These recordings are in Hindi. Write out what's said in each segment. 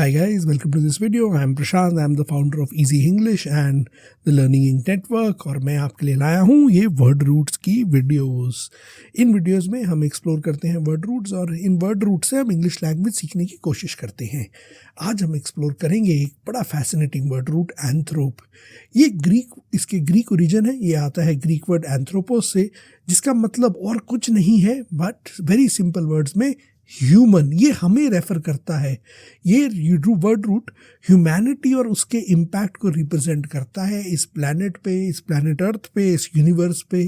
Hi guys, welcome to this video. I am Prashant. I am the founder of Easy English and the Learning Ink Network और मैं आपके लिए लाया हूँ ये वर्ड रूट्स की वीडियोस। इन वीडियोस में हम एक्सप्लोर करते हैं वर्ड रूट्स और इन वर्ड रूट से हम इंग्लिश लैंग्वेज सीखने की कोशिश करते हैं। आज हम एक्सप्लोर करेंगे एक बड़ा फैसिनेटिंग वर्ड रूट एंथ्रोप। ये इसके ग्रीक ओरिजिन है। ये आता है ग्रीक वर्ड एंथ्रोपोस से, जिसका मतलब और कुछ नहीं है बट वेरी सिंपल वर्ड्स में ह्यूमन। ये हमें रेफर करता है। ये वर्ड रूट ह्यूमैनिटी और उसके इम्पैक्ट को रिप्रेजेंट करता है इस प्लैनेट पे, इस प्लैनेट अर्थ पे, इस यूनिवर्स पे।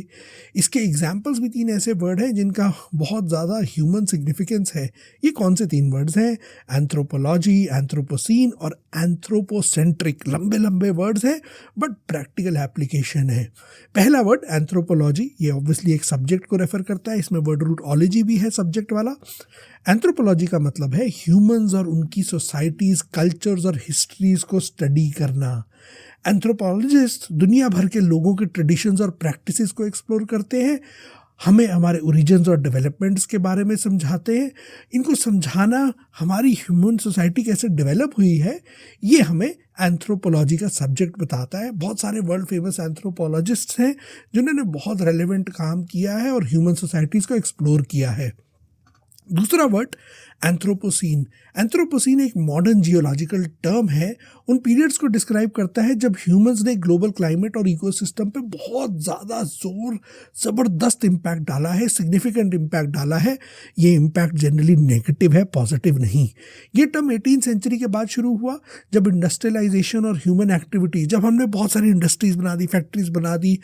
इसके एग्जाम्पल्स भी 3 ऐसे वर्ड हैं जिनका बहुत ज़्यादा ह्यूमन सिग्निफिकेंस है। ये कौन से 3 वर्ड्स हैं? एंथ्रोपोलॉजी, एंथ्रोपोसीन और एंथ्रोपोसेंट्रिक। लंबे लंबे वर्ड्स हैं बट प्रैक्टिकल एप्लीकेशन है। पहला वर्ड एंथ्रोपोलॉजी, ये ऑब्वियसली एक सब्जेक्ट को रेफर करता है। इसमें वर्ड रूट ओलॉजी भी है सब्जेक्ट वाला। एंथ्रोपोलॉजी का मतलब है ह्यूमंस और उनकी सोसाइटीज़, कल्चर्स और हिस्ट्रीज को स्टडी करना। एंथ्रोपोलॉजिस्ट दुनिया भर के लोगों के ट्रेडिशंस और प्रैक्टिसेस को एक्सप्लोर करते हैं, हमें हमारे ओरिजिन्स और डेवलपमेंट्स के बारे में समझाते हैं। इनको समझाना हमारी ह्यूमन सोसाइटी कैसे डेवलप हुई है, ये हमें एंथ्रोपोलॉजी का सब्जेक्ट बताता है। बहुत सारे वर्ल्ड फेमस एंथ्रोपोलॉजिस्ट्स हैं जिन्होंने बहुत रेलेवेंट काम किया है और ह्यूमन सोसाइटीज़ को एक्सप्लोर किया है। दूसरा वर्ड एंथ्रोपोसीन। एंथ्रोपोसीन एक मॉडर्न जियोलॉजिकल टर्म है। उन पीरियड्स को डिस्क्राइब करता है जब ह्यूमंस ने ग्लोबल क्लाइमेट और इकोसिस्टम पे बहुत ज़्यादा ज़बरदस्त इम्पैक्ट डाला है, सिग्निफिकेंट इम्पैक्ट डाला है। ये इम्पैक्ट जनरली नेगेटिव है, पॉजिटिव नहीं। ये टर्म 18th सेंचुरी के बाद शुरू हुआ, जब इंडस्ट्रियलाइजेशन और ह्यूमन एक्टिविटी, जब हमने बहुत सारी इंडस्ट्रीज बना दी, फैक्ट्रीज बना दी,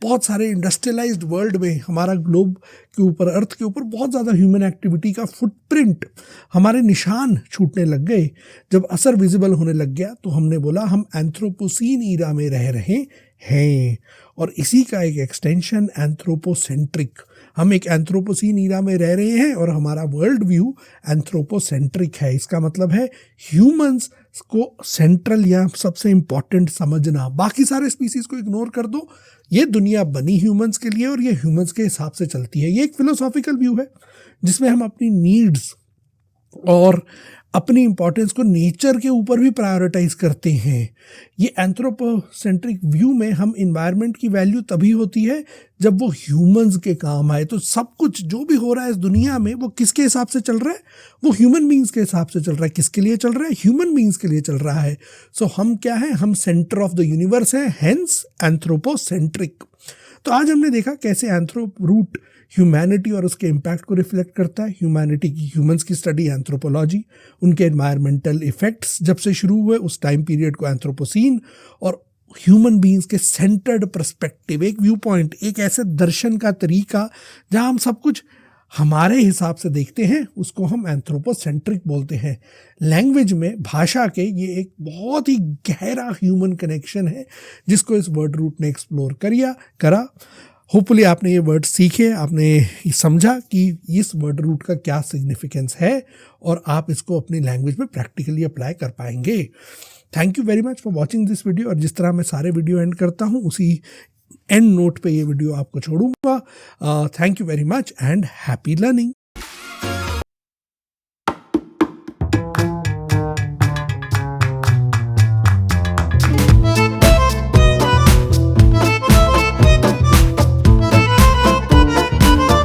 बहुत सारे इंडस्ट्रियलाइज्ड वर्ल्ड में हमारा ग्लोब के ऊपर, अर्थ के ऊपर बहुत ज़्यादा ह्यूमन एक्टिविटी का फुटप्रिंट, हमारे निशान छूटने लग गए। जब असर विजिबल होने लग गया तो हमने बोला हम एंथ्रोपोसीन ईरा में रह रहे हैं। और इसी का एक एक्सटेंशन एंथ्रोपोसेंट्रिक। हम एक एंथ्रोपोसीन ईरा में रह रहे हैं और हमारा वर्ल्ड व्यू एंथ्रोपोसेंट्रिक है। इसका मतलब है ह्यूमंस को सेंट्रल या सबसे इम्पॉर्टेंट समझना। बाकी सारे स्पीसीज को इग्नोर कर दो। ये दुनिया बनी ह्यूमंस के लिए और ये ह्यूमंस के हिसाब से चलती है। ये एक फिलोसॉफिकल व्यू है जिसमें हम अपनी नीड्स और अपनी इंपॉर्टेंस को नेचर के ऊपर भी प्रायोरिटाइज करते हैं। ये एंथ्रोपोसेंट्रिक व्यू में हम इन्वायरमेंट की वैल्यू तभी होती है जब वो ह्यूमंस के काम आए। तो सब कुछ जो भी हो रहा है इस दुनिया में वो किसके हिसाब से चल रहा है? वो ह्यूमन बींग्स के हिसाब से चल रहा है। किसके लिए चल रहा है? ह्यूमन बींग्स के लिए चल रहा है। सो हम क्या है? हम सेंटर ऑफ द यूनिवर्स हैं, हेंस एंथ्रोपोसेंट्रिक। तो आज हमने देखा कैसे एंथ्रोप रूट ह्यूमैनिटी और उसके इम्पैक्ट को रिफ्लेक्ट करता है। ह्यूमैनिटी की, ह्यूमंस की स्टडी एंथ्रोपोलॉजी, उनके एनवायरमेंटल इफेक्ट्स जब से शुरू हुए उस टाइम पीरियड को एंथ्रोपोसीन, और ह्यूमन बींग्स के सेंटर्ड पर्सपेक्टिव, एक व्यू पॉइंट, एक ऐसे दर्शन का तरीका जहां हम सब कुछ हमारे हिसाब से देखते हैं, उसको हम एंथ्रोपोसेंट्रिक बोलते हैं। लैंग्वेज में, भाषा के, ये एक बहुत ही गहरा ह्यूमन कनेक्शन है जिसको इस वर्ड रूट ने एक्सप्लोर करा। होपफुली आपने ये वर्ड सीखे, आपने समझा कि इस वर्ड रूट का क्या सिग्निफिकेंस है और आप इसको अपनी लैंग्वेज में प्रैक्टिकली अप्लाई कर पाएंगे। Thank you very much for watching this video. और जिस तरह मैं सारे वीडियो एंड करता हूँ उसी एंड नोट पे ये वीडियो आपको छोड़ूंगा। Thank you very much and happy learning.